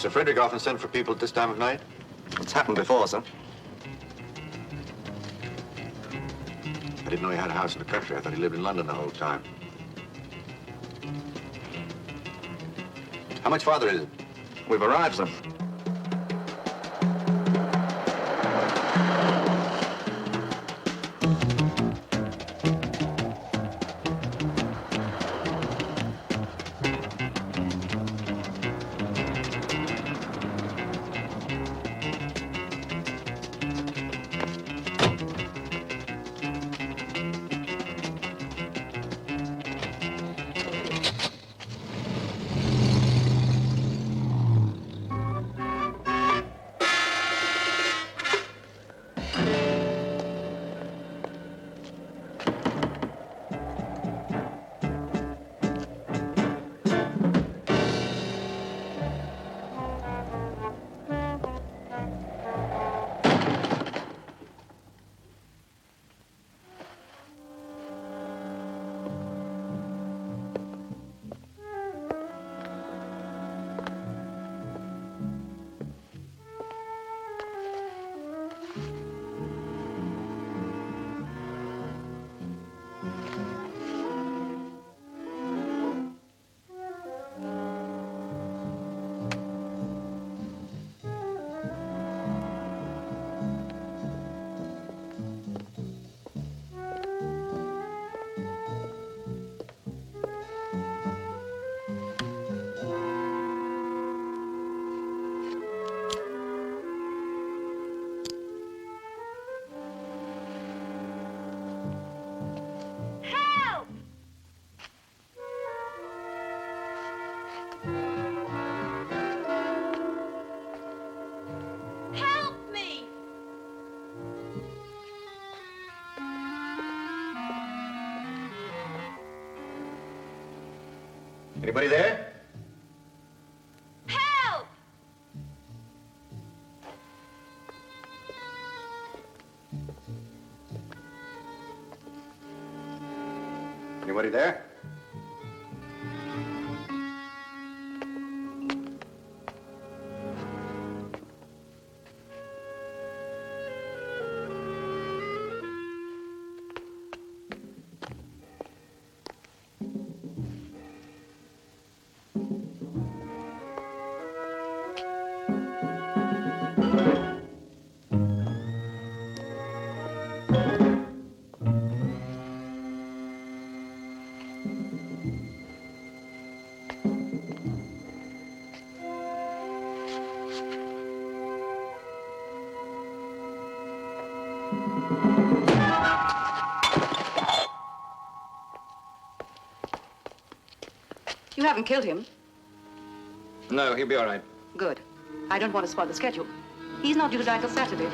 Sir Frederick often sent for people at this time of night? It's happened before, sir. I didn't know he had a house in the country. I thought he lived in London the whole time. How much farther is it? We've arrived, sir. Anybody there? Help! Anybody there? You haven't killed him. No, he'll be all right. Good. I don't want to spoil the schedule. He's not due to die till Saturday.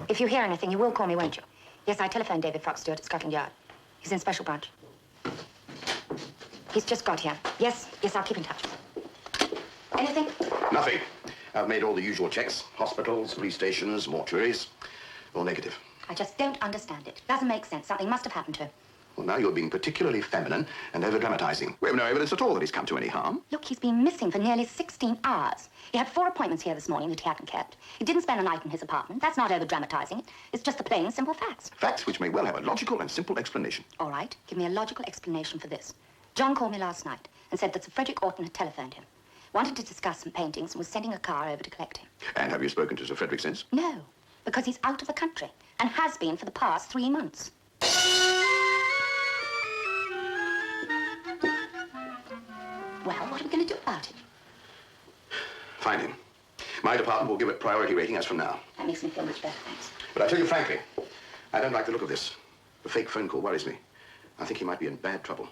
If you hear anything, you will call me, won't you? Yes, I telephoned David Fox Stewart at Scotland Yard. He's in special branch. He's just got here. Yes, I'll keep in touch. Anything? Nothing. I've made all the usual checks. Hospitals, police stations, mortuaries. All negative. I just don't understand it. Doesn't make sense. Something must have happened to him. Well, now you're being particularly feminine and over-dramatizing. We have no evidence at all that he's come to any harm. Look, he's been missing for nearly 16 hours. He had 4 appointments here this morning that he hadn't kept. He didn't spend a night in his apartment. That's not over-dramatizing. It's just the plain, simple facts. Facts which may well have a logical and simple explanation. All right, give me a logical explanation for this. John called me last night and said that Sir Frederick Orton had telephoned him, wanted to discuss some paintings and was sending a car over to collect him. And have you spoken to Sir Frederick since? No, because he's out of the country and has been for the past 3 months. Well, what are we going to do about it? Find him. My department will give it priority rating as from now. That makes me feel much better, thanks. But I tell you frankly, I don't like the look of this. The fake phone call worries me. I think he might be in bad trouble.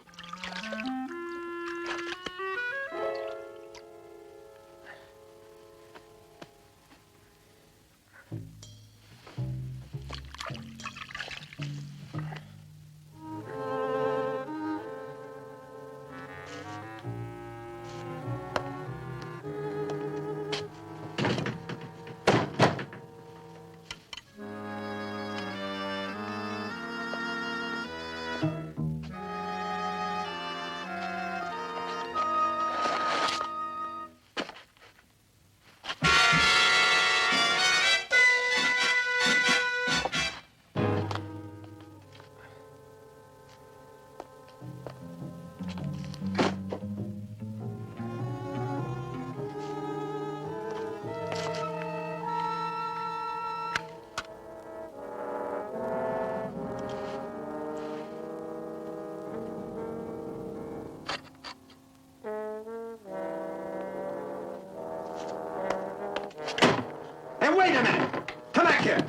Wait a minute! Come back here!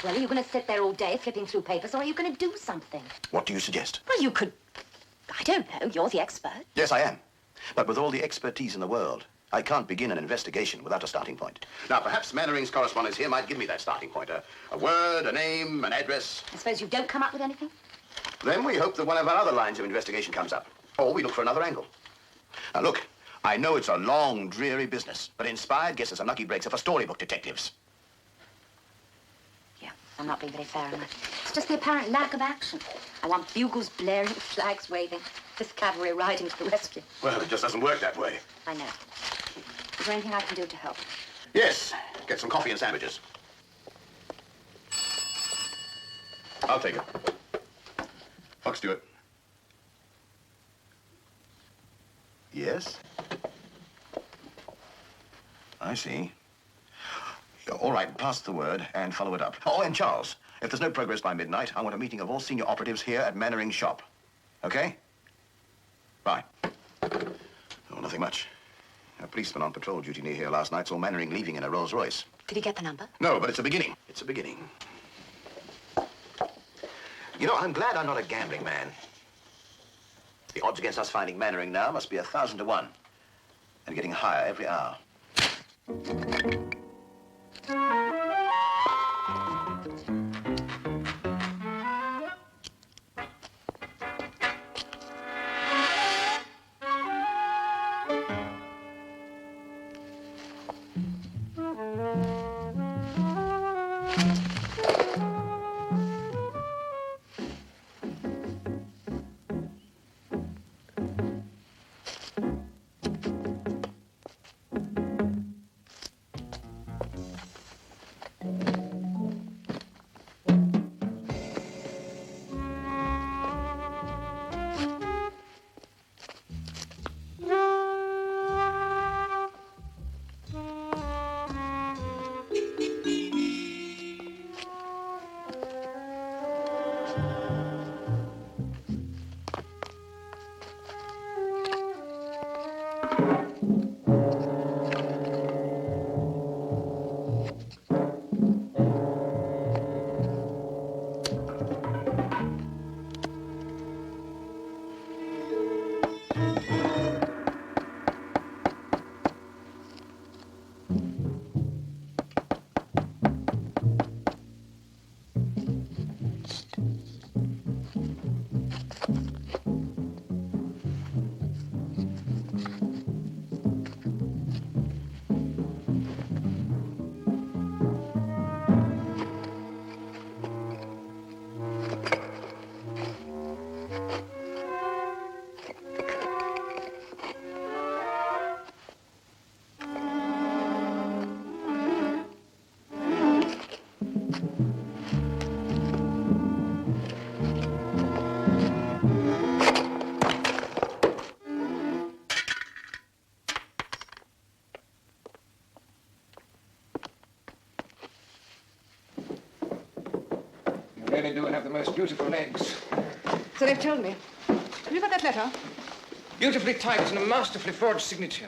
Well, are you going to sit there all day flipping through papers, or are you going to do something? What do you suggest? Well, you could... I don't know. You're the expert. Yes, I am. But with all the expertise in the world, I can't begin an investigation without a starting point. Now, perhaps Mannering's correspondence here might give me that starting point. A word, a name, an address. I suppose you don't come up with anything? Then we hope that one of our other lines of investigation comes up. Or we look for another angle. Now, look, I know it's a long, dreary business, but inspired guesses and lucky breaks are for storybook detectives. Yeah, I'm not being very fair on that. It's just the apparent lack of action. I want bugles blaring, flags waving, this cavalry riding to the rescue. Well, it just doesn't work that way. I know. Is there anything I can do to help? Yes, get some coffee and sandwiches. I'll take it. Fox Stewart. Yes? I see. Yeah, all right, pass the word and follow it up. Oh, and Charles, if there's no progress by midnight, I want a meeting of all senior operatives here at Mannering's shop. Okay? Bye. Oh, nothing much. A policeman on patrol duty near here last night saw Mannering leaving in a Rolls Royce. Did he get the number? No, but it's a beginning. It's a beginning. You know, I'm glad I'm not a gambling man. The odds against us finding Mannering now must be 1,000 to 1. And getting higher every hour. You really do have the most beautiful legs. So they've told me. Have you got that letter? Beautifully typed and a masterfully forged signature.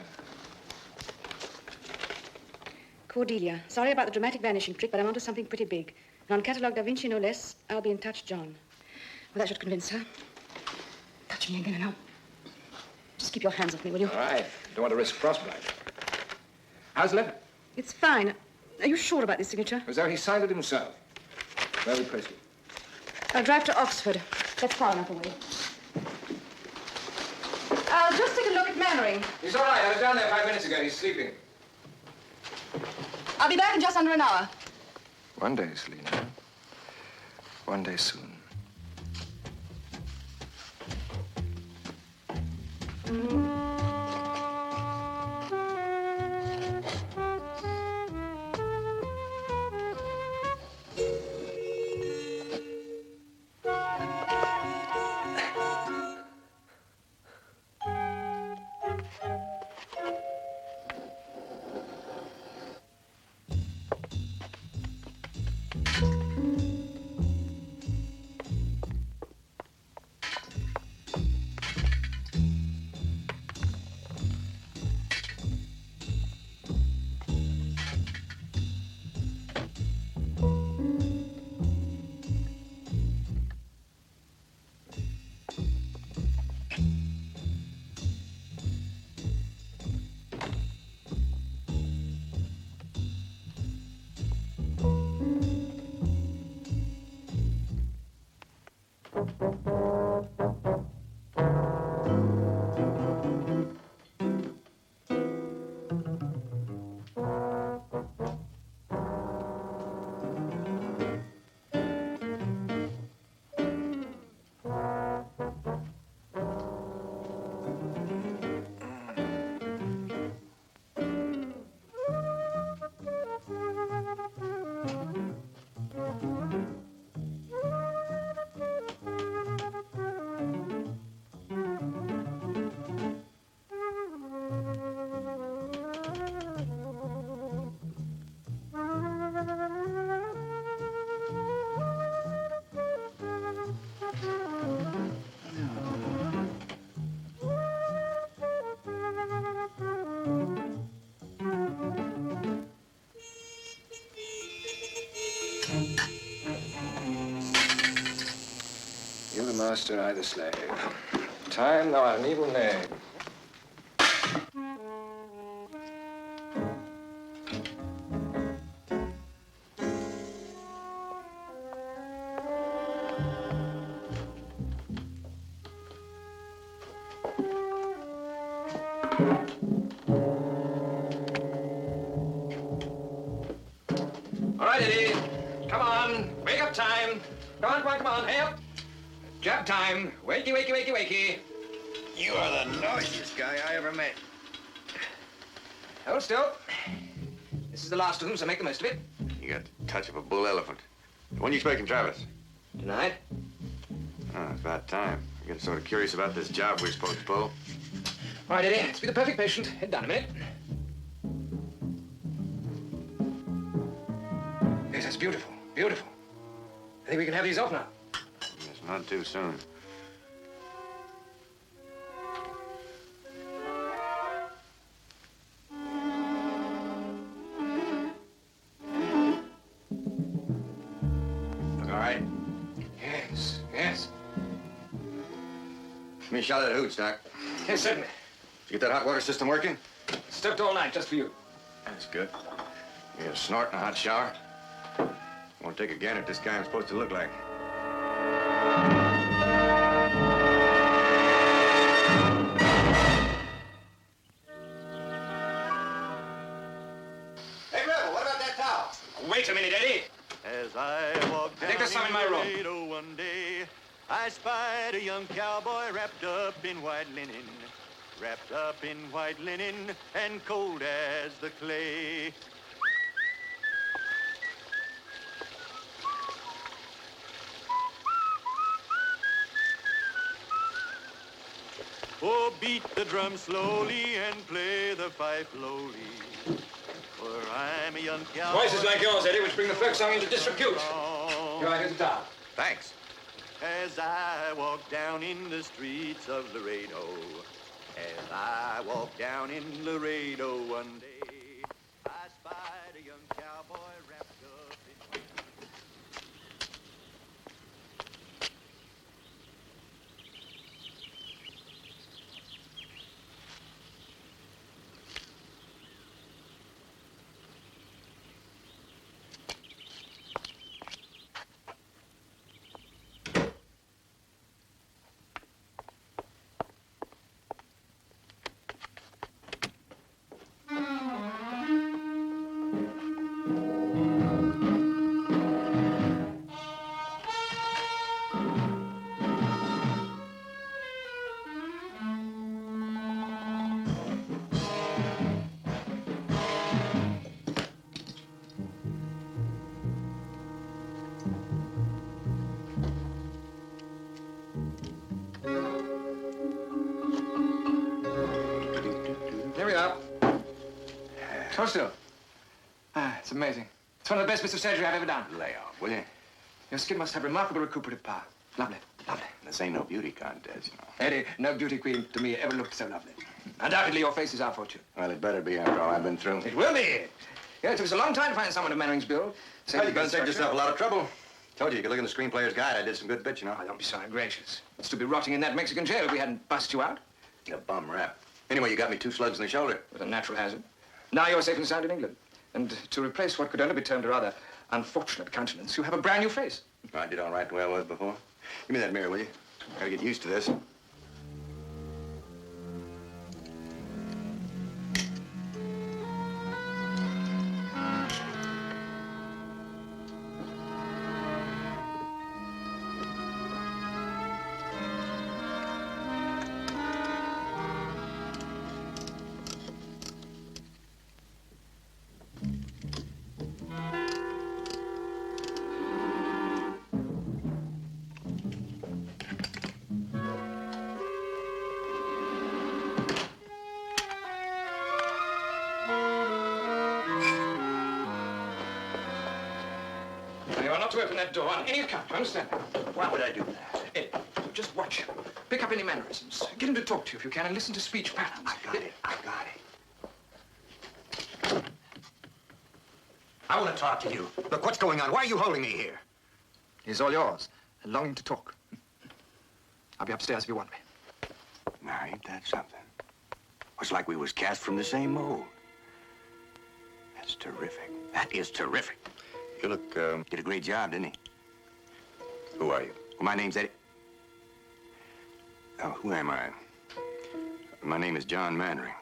Cordelia, sorry about the dramatic vanishing trick, but I'm onto something pretty big. And on Catalogue Da Vinci, no less, I'll be in touch, John. Well, that should convince her. Touch me again, and I'll... Just keep your hands off me, will you? All right. Don't want to risk frostbite. How's the letter? It's fine. Are you sure about this signature? As though he signed it himself. Where we place you? I'll drive to Oxford. That's far enough away. I'll just take a look at Mannering. He's all right. I was down there 5 minutes ago. He's sleeping. I'll be back in just under an hour. One day, Selina. One day soon. You the master, I the slave. Time, thou art an evil knave. All right, Eddie. Come on. Wake up time. Come on, come on. Hey up. Jab time. Wakey, wakey, wakey, wakey. You are the noisiest guy I ever met. Hold still. This is the last of them, so make the most of it. You got the touch of a bull elephant. When you expecting Travis? Tonight. Oh, it's about time. I get sort of curious about this job we're supposed to pull. All right, Eddie. Let's be the perfect patient. Head down a minute. Yes, that's beautiful. Beautiful. I think we can have these off now. Yeah, Not too soon. Look all right? Yes, yes. Give me a shot of that hooch, Doc. Yes, certainly. Did you get that hot water system working? Stoked all night just for you. That's good. You get a snort and a hot shower. Won't take a gander at this guy I'm supposed to look like. Hey, Rebel, what about that towel? Wait a minute, Eddie. As I walked I think there's some in my room. one day, I spied a young cowboy wrapped up in white linen. Wrapped up in white linen and cold as the clay. Oh, beat the drum slowly and play the fife lowly. For I'm a young cowboy. Voices like yours, Eddie, which bring the folk song into disrepute. Here, I here's the towel. Thanks. As I walk down in the streets of Laredo, as I walk down in Laredo one day, I spied a young cowboy wrapped up in white. Here we are. Hold still. Ah, it's amazing. It's one of the best bits of surgery I've ever done. Lay off, will you? Your skin must have remarkable recuperative power. Lovely, lovely. This ain't no beauty contest, you know. Eddie, no beauty queen to me ever looked so lovely. Undoubtedly, your face is our fortune. Well, it better be after all I've been through. It will be. Yeah, it took us a long time to find someone of Mannering's build. Well, you're gonna save yourself a lot of trouble. Told you could look in the screenplayer's guide. I did some good bits, you know. Oh, don't be so ungracious. You'd still be rotting in that Mexican jail if we hadn't bust you out. A bum rap. Anyway, you got me 2 slugs in the shoulder. It was a natural hazard. Now you're safe and sound in England. And to replace what could only be termed a rather unfortunate countenance, you have a brand new face. I did all right the way I was before. Give me that mirror, will you? Gotta get used to this. You are not to open that door on any account, you understand? Why would I do that? Ed, just watch him. Pick up any mannerisms. Get him to talk to you if you can, and listen to speech patterns. I got it. I want to talk to you. Look, what's going on? Why are you holding me here? He's all yours. Longing to talk. I'll be upstairs if you want me. Now, ain't that something? It's like we was cast from the same mold. That's terrific. That is terrific. You look, did a great job, didn't he? Who are you? Well, my name's Eddie. Oh, who am I? My name is John Mannering.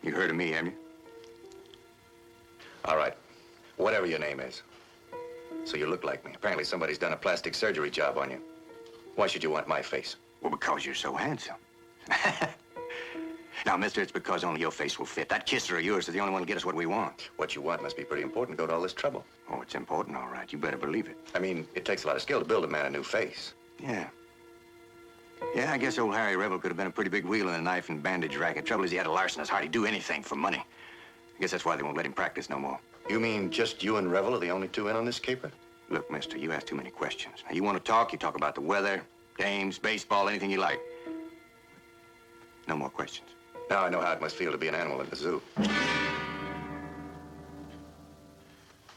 You heard of me, haven't you? All right. Whatever your name is. So you look like me. Apparently somebody's done a plastic surgery job on you. Why should you want my face? Well, because you're so handsome. Now, mister, it's because only your face will fit. That kisser of yours is the only one to get us what we want. What you want must be pretty important to go to all this trouble. Oh, it's important, all right. You better believe it. I mean, it takes a lot of skill to build a man a new face. Yeah. Yeah, I guess old Harry Revel could have been a pretty big wheel in a knife and bandage racket. Trouble is, he had a larceny that's hardly do anything for money. I guess that's why they won't let him practice no more. You mean just you and Revel are the only two in on this caper? Look, mister, you ask too many questions. Now, you want to talk, you talk about the weather. Games, baseball, anything you like. No more questions. Now I know how it must feel to be an animal at the zoo.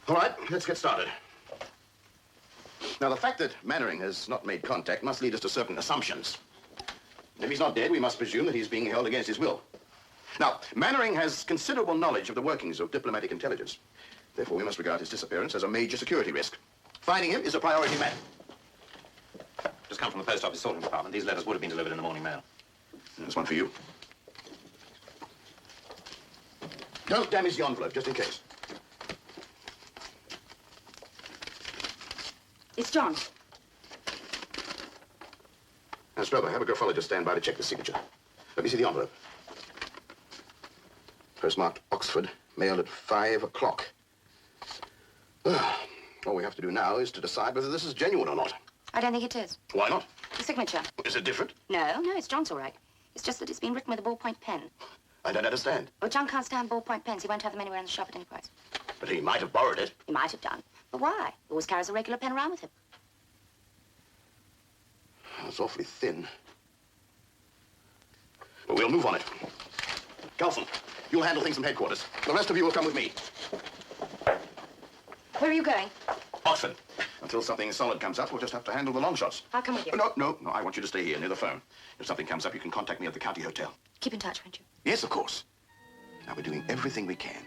All right, let's get started. Now, the fact that Mannering has not made contact must lead us to certain assumptions. If he's not dead, we must presume that he's being held against his will. Now, Mannering has considerable knowledge of the workings of diplomatic intelligence. Therefore, we must regard his disappearance as a major security risk. Finding him is a priority matter. Just come from the post office sorting department. These letters would have been delivered in the morning mail. There's one for you. Don't damage the envelope, just in case. It's John. Now, Strober, have a graphologist stand by to check the signature. Let me see the envelope. Postmarked Oxford, mailed at 5 o'clock. All we have to do now is to decide whether this is genuine or not. I don't think it is. Why not? The signature. Is it different? No, it's John's all right. It's just that it's been written with a ballpoint pen. I don't understand. Well, John can't stand ballpoint pens. He won't have them anywhere in the shop at any price. But he might have borrowed it. He might have done. But why? He always carries a regular pen around with him. It's awfully thin. But we'll move on it. Carlson, you'll handle things from headquarters. The rest of you will come with me. Where are you going? Oxford. Until something solid comes up, we'll just have to handle the long shots. I'll come with you. No, I want you to stay here near the phone. If something comes up, you can contact me at the county hotel. Keep in touch, won't you? Yes, of course. Now, we're doing everything we can.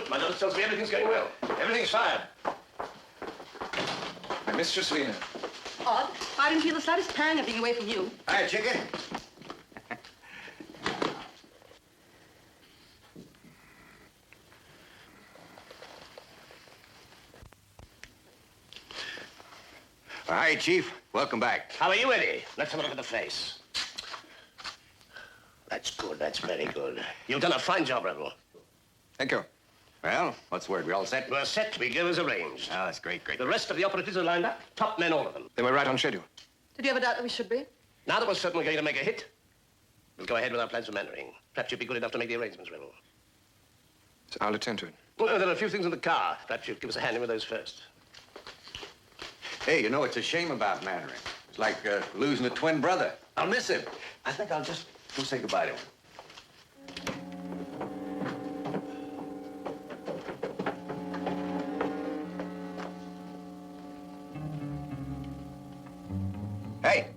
My daughter tells me everything's going well. Everything's fine. My mistress, Lena. Odd. I didn't feel the slightest pang of being away from you. Hi, Chicken. Hi, Chief. Welcome back. How are you, Eddie? Let's have a look at the face. That's good. That's very good. You've done a fine job, Rebel. Thank you. Well, what's the word? We all set? We're set to begin as arranged. Oh, that's great. The rest of the operatives are lined up. Top men, all of them. Then we're right on schedule. Did you ever doubt that we should be? Now that we're certainly going to make a hit, we'll go ahead with our plans for Mannering. Perhaps you'd be good enough to make the arrangements, Rebel. I'll attend to it. Well, there are a few things in the car. Perhaps you'd give us a hand in with those first. Hey, you know, it's a shame about Mannering. It's like losing a twin brother. I'll miss him. I think I'll just go say goodbye to him. Hey!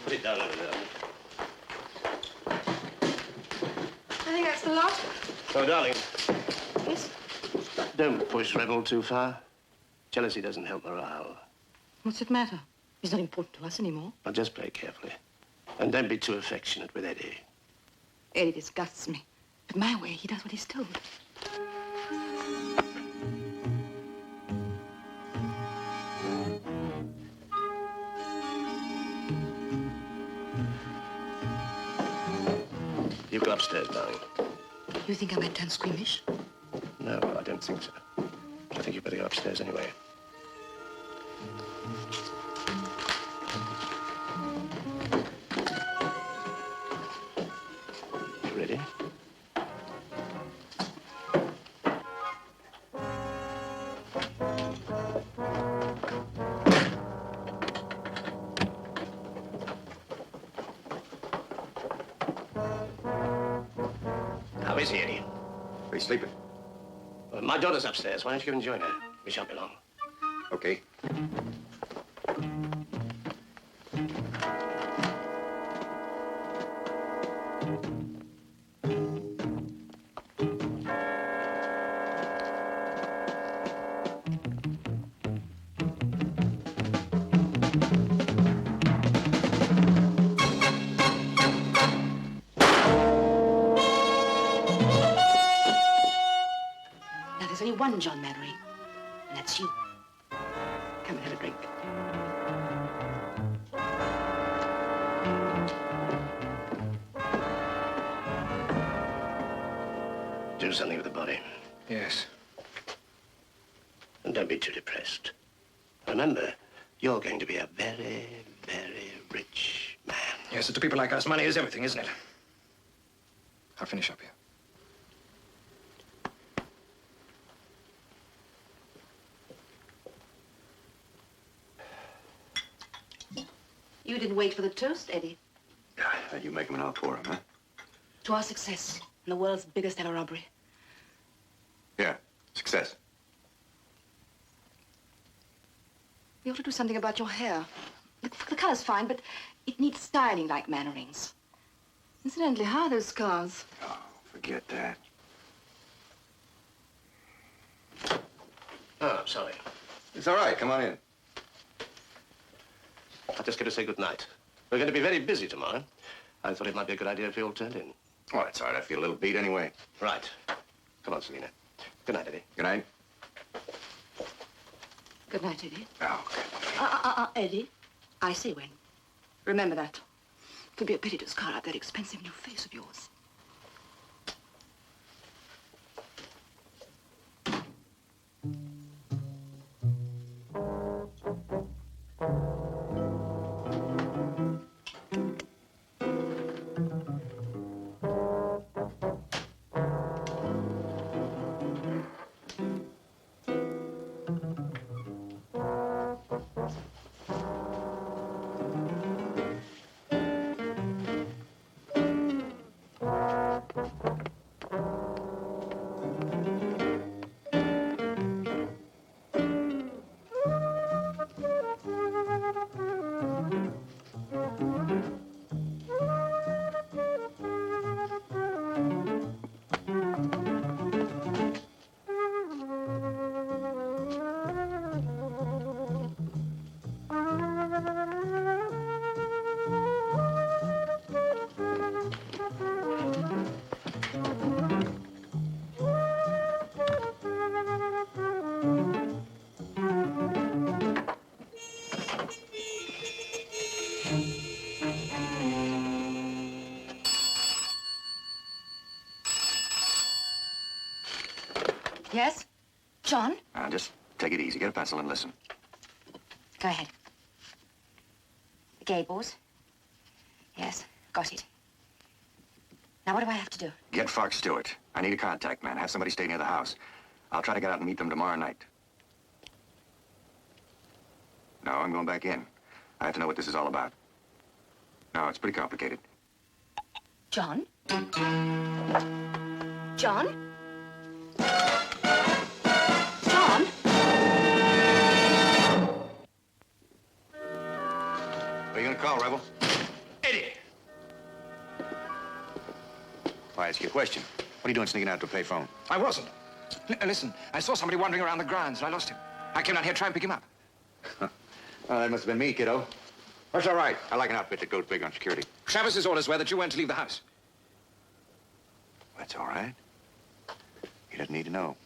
Put it down over there. I think that's the lot. Oh, darling, Yes? don't push Rebel too far. Jealousy doesn't help morale. What's it matter? He's not important to us anymore. But just play carefully. And don't be too affectionate with Eddie. Eddie disgusts me. But my way, he does what he's told. You go upstairs, darling. You think I might turn squeamish? No, I don't think so. I think you'd better go upstairs anyway. You ready? How is he, Eddie? He's sleeping. Well, My daughter's upstairs. Why don't you go and join her? We shan't be long. Okay. Now, there's only one John Mannering, and that's you. Come and have a drink. Do something with the body. Yes. And don't be too depressed. Remember, you're going to be a very, very rich man. Yes, and to people like us, money is everything, isn't it? I'll finish up here. You didn't wait for the toast, Eddie. You make them and I'll pour them, huh? To our success in the world's biggest ever robbery. Yeah, success. You ought to do something about your hair. The color's fine, but it needs styling like Mannering's. Incidentally, how are those scars? Oh, forget that. Oh, I'm sorry. It's all right. Come on in. I'm just going to say good night. We're going to be very busy tomorrow. I thought it might be a good idea if you all turned in. Oh, that's all right. I feel a little beat anyway. Right. Come on, Selina. Good night, Eddie. Good night. Good night, Eddie. Oh, okay. Eddie. I say when. Remember that. It would be a pity to scar out that expensive new face of yours. Yes? John? Now, just take it easy. Get a pencil and listen. Go ahead. The Gables? Yes, got it. Now, what do I have to do? Get Fox Stewart. I need a contact man. Have somebody stay near the house. I'll try to get out and meet them tomorrow night. No, I'm going back in. I have to know what this is all about. No, it's pretty complicated. John? John? John? Are you gonna call, Rebel? Eddie! Why, ask you a question. What are you doing sneaking out to a payphone? I wasn't. Listen, I saw somebody wandering around the grounds and I lost him. I came down here to try and pick him up. Oh, that must have been me, kiddo. That's all right. I like an outfit that goes big on security. Travis's orders were that you weren't to leave the house. That's all right. He doesn't need to know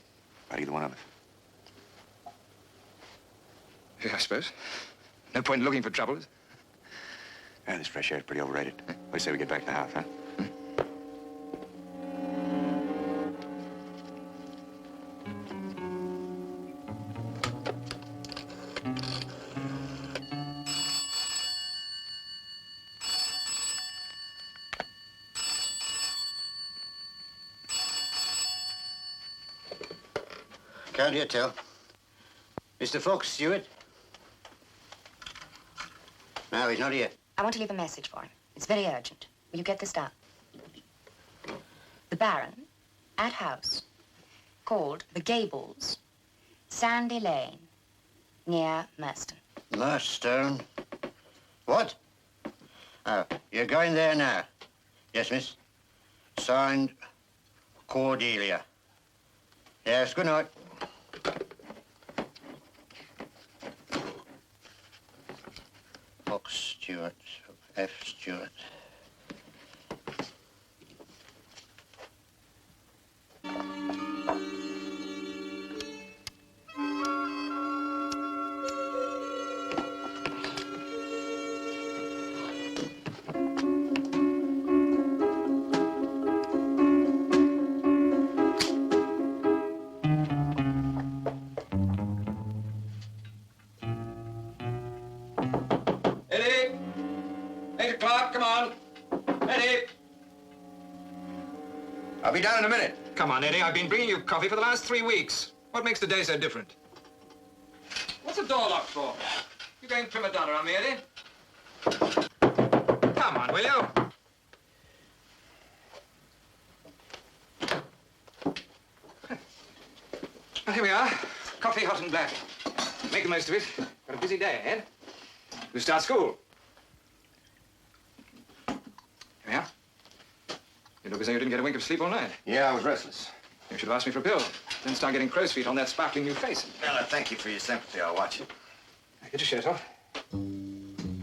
about either one of us. Yeah, I suppose. No point in looking for trouble. Yeah, this fresh air is pretty overrated. What do you say we get back to the house, huh? Count here, Tell. Mr. Fox, Stewart? No, he's not here. I want to leave a message for him. It's very urgent. Will you get this down? TheBaron, at house. called The Gables, Sandy Lane, near Merston. Murstone? What? Oh, you're going there now? Yes, miss. Signed, Cordelia. Yes, good night. Fox Stewart, F. Stewart. Eddie! 8 o'clock, come on. Eddie! I'll be down in a minute. Come on, Eddie, I've been bringing you coffee for the last 3 weeks. What makes the day so different? What's the door locked for? You going prima donna on me, Eddie? Come on, will you? Well, here we are. Coffee, hot and black. Make the most of it. Got a busy day ahead. You start school. Here we are. You look as though you didn't get a wink of sleep all night. Yeah, I was restless. You should have asked me for a pill. Then start getting crow's feet on that sparkling new face. Well, thank you for your sympathy. I'll watch it. Get your shirt off.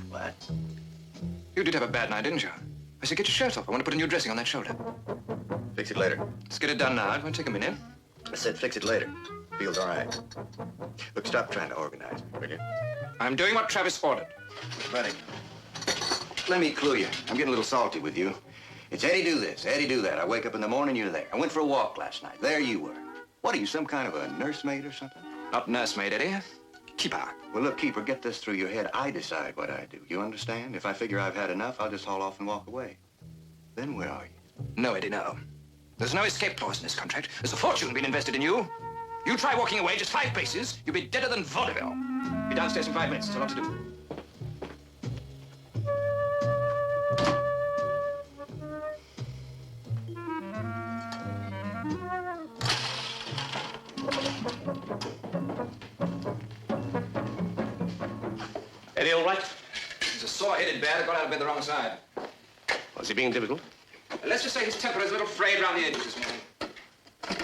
What? You did have a bad night, didn't you? I said, get your shirt off. I want to put a new dressing on that shoulder. Fix it later. Let's get it done now. It won't take a minute. I said fix it later. Feels all right. Look, stop trying to organize me, will you? I'm doing what Travis ordered. Buddy, let me clue you. I'm getting a little salty with you. It's Eddie do this, Eddie do that. I wake up in the morning, you're there. I went for a walk last night. There you were. What, are you some kind of a nursemaid or something? Not nursemaid, Eddie. Keeper. Well, look, Keeper, get this through your head. I decide what I do. You understand? If I figure I've had enough, I'll just haul off and walk away. Then where are you? No, Eddie, no. There's no escape clause in this contract. There's a fortune being invested in you. You try walking away just 5 paces, you'll be deader than vaudeville. Be downstairs in 5 minutes. There's a lot to do. Eddie, all right? He's a sore-headed bear that got out of bed the wrong side. Was he being difficult? Let's just say his temper is a little frayed around the edges this morning.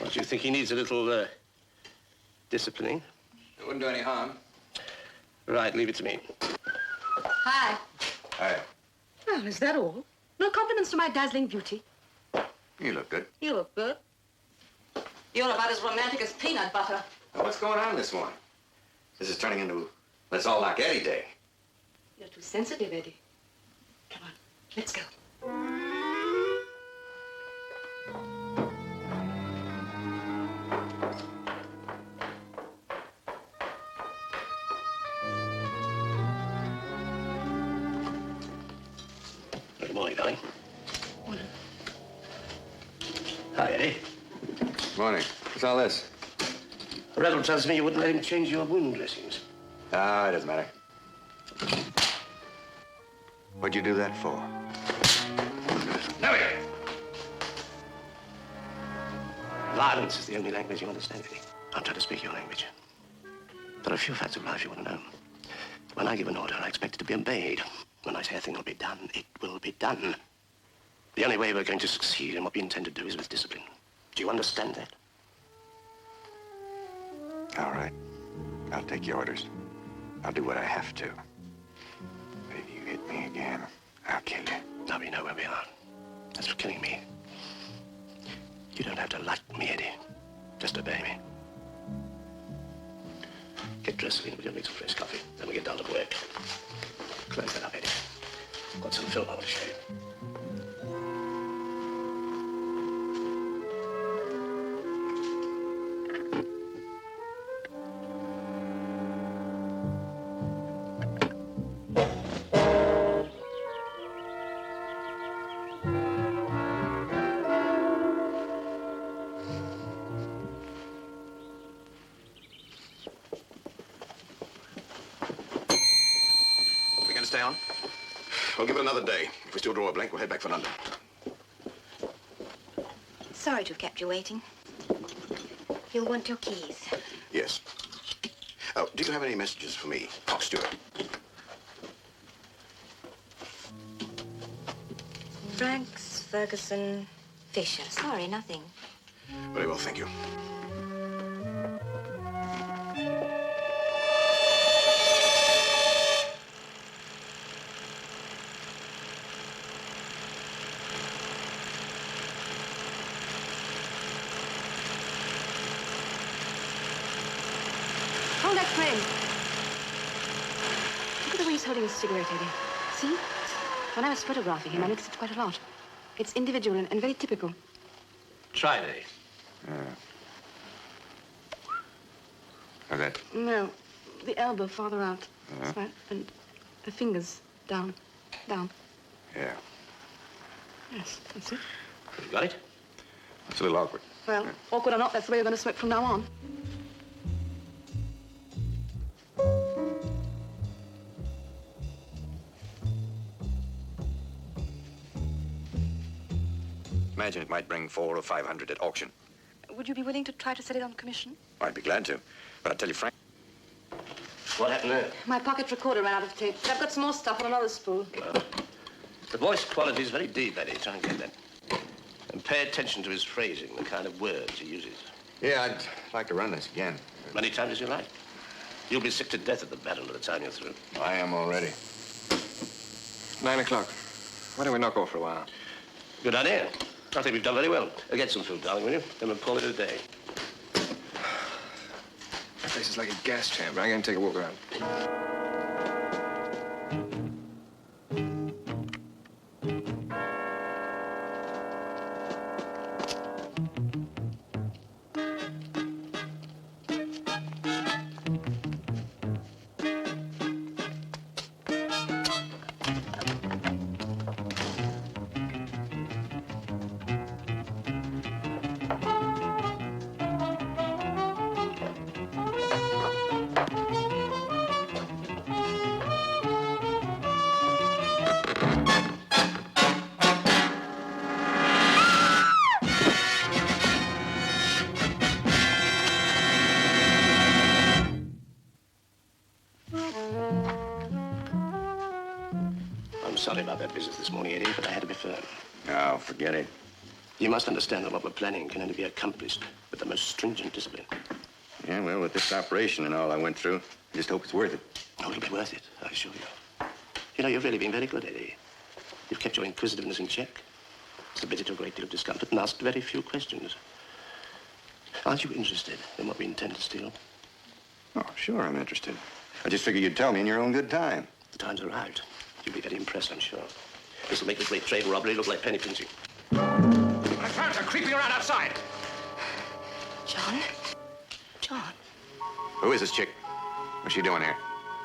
Well, do you think he needs a little, disciplining? It wouldn't do any harm. Right, leave it to me. Hi. Hi. Well, is that all? No compliments to my dazzling beauty. You look good. You look good. You're about as romantic as peanut butter. Now, what's going on this morning? This is turning into let's all knock Eddie Day. You're too sensitive, Eddie. Come on, let's go. Good morning, darling. Hi, Eddie. Morning. What's all this? Randall tells me you wouldn't let him change your wound dressings. Ah, it doesn't matter. What'd you do that for? No, Eddie. Violence is the only language you understand, Eddie. I'm trying to speak your language. There are a few facts of life you want to know. When I give an order, I expect it to be obeyed. When I say a thing will be done, it will be done. The only way we're going to succeed in what we intend to do is with discipline. Do you understand that? All right. I'll take your orders. I'll do what I have to. But if you hit me again, I'll kill you. Now we know where we are. As for killing me, you don't have to like me, Eddie. Just obey me. Get dressed, Selena. We're going to make some fresh coffee. Then we get down to work. Close that up, Eddie. I've got some film I want to show you. Stay on? We'll give it another day. If we still draw a blank, we'll head back for London. Sorry to have kept you waiting. You'll want your keys. Yes. Oh, do you have any messages for me? Oh, Stuart. Franks, Ferguson, Fisher. Sorry, nothing. Very well, thank you. Hold that frame. Look at the way he's holding his cigarette, Eddie. See? When I was photographing him, I noticed it quite a lot. It's individual and very typical. Try it, Eddie. How's that? No, the elbow farther out. That's right. And the fingers down, down. Yeah. Yes, that's it. You got it? It's a little awkward. Well, awkward or not, that's the way we're going to smoke from now on. Imagine it might bring 400 or 500 at auction. Would you be willing to try to set it on commission? I'd be glad to. But I tell you, Frank, What happened there? My pocket recorder ran out of tape. But I've got some more stuff on another spool. The voice quality is very deep, Eddie. Try and get that. And pay attention to his phrasing, the kind of words he uses. yeah, I'd like to run this again. Many times as you like. You'll be sick to death at the Baron by the time you're through. I am already. 9 o'clock. Why don't we knock off for a while? Good idea. I think we've done very well. Get some food, darling, will you? Then we'll call it a day. That place is like a gas chamber. I'm going to take a walk around. I'm sorry about that business this morning, Eddie, but I had to be firm. Oh, forget it. You must understand that what we're planning can only be accomplished with the most stringent discipline. Yeah, well, with this operation and all I went through, I just hope it's worth it. Oh, it'll be worth it, I assure you. You know, you've really been very good, Eddie. You've kept your inquisitiveness in check, submitted to a great deal of discomfort, and asked very few questions. Aren't you interested in what we intend to steal? Oh, sure, I'm interested. I just figured you'd tell me in your own good time. The time's arrived. You'll be very impressed, I'm sure. This will make the great trade robbery look like penny pinching. My parents are creeping around outside. John? John, Who is this chick? What's she doing here?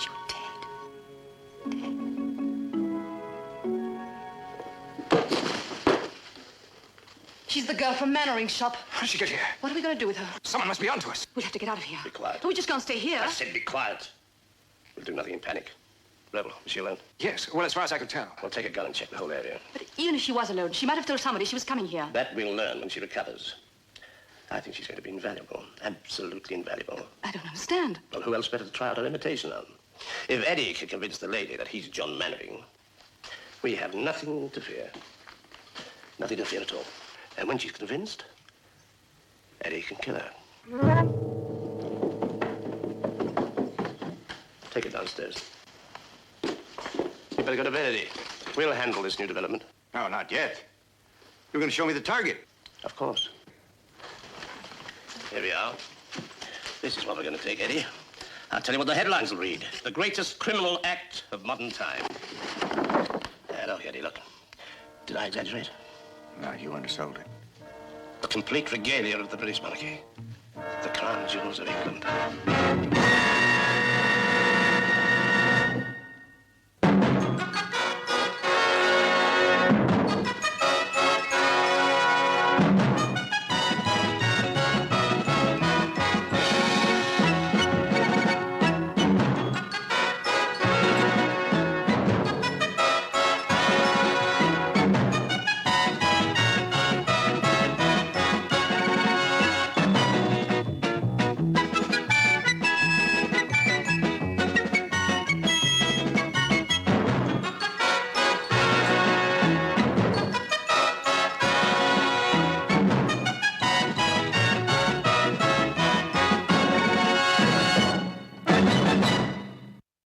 you're dead. She's the girl from Mannering's shop. How did she get here? What are we going to do with her? Someone must be onto us. We'll have to get out of here. Be quiet. Oh, we just can't stay here. I said be quiet. We'll do nothing in panic. Rebel, was she alone? Yes, well, as far as I could tell. Well, take a gun and check the whole area. But even if she was alone, she might have told somebody she was coming here. That we'll learn when she recovers. I think she's going to be invaluable. Absolutely invaluable. I don't understand. Well, who else better to try out her imitation on? If Eddie can convince the lady that he's John Mannering, we have nothing to fear. Nothing to fear at all. And when she's convinced, Eddie can kill her. Take her downstairs. You better go to bed, Eddie. We'll handle this new development. No, not yet. You're going to show me the target. Of course. Here we are. This is what we're going to take, Eddie. I'll tell you what the headlines will read. The greatest criminal act of modern time. Now, Eddie, look. Did I exaggerate? No, you undersold it. The complete regalia of the British monarchy. The crown jewels of England.